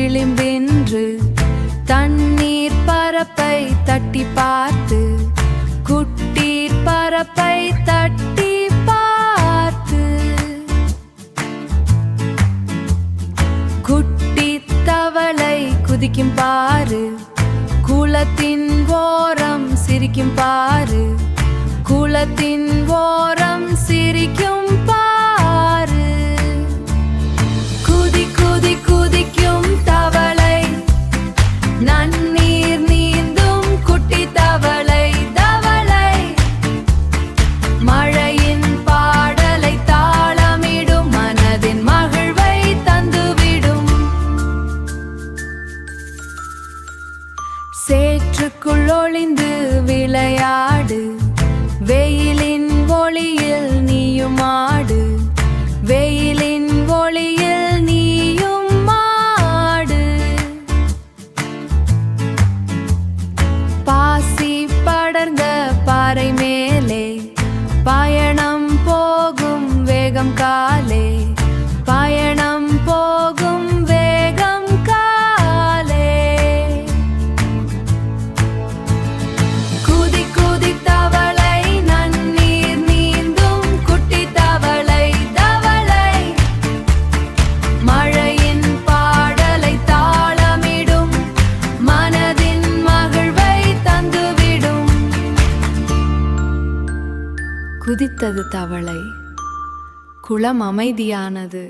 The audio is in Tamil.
விளிம்பென்று தண்ணீர் பரப்பை தட்டி பார்த்து குட்டீர் பரப்பை தட்டி பார்த்து குட்டி தவளை குதிக்கும் பாரு குளத்தின் ஓரம் சிரிக்கும் பாரு குளத்தின் ஓரம் சிரிக்கும் பாரு குதி குதி குதிக்கும் தவளை நன்னீர் நீந்தும் குட்டி தவளை தவளை மழையின் பாடலை தாளமிடும் மனதின் மகிழ்வை தந்துவிடும் சேற்றுக்குள் ஒளிந்து விளையாடு வெயிலின் ஒளியில் நீயும் ஆடு வெயிலின் ஒளியில் நீயும் ஆடு பாசி படர்ந்த பாறை மேலே பயணம் போகும் வேகம் காலே பயணம் போகும் வேகம் காலே குதி குதி தவளை நன்னீர் நீந்தும் குட்டி தவளை தவளை மழையின் பாடலை தாளமிடும் மனதின் மகிழ்வை தந்துவிடும். குதித்தது தவளை குளம் அமைதியானது.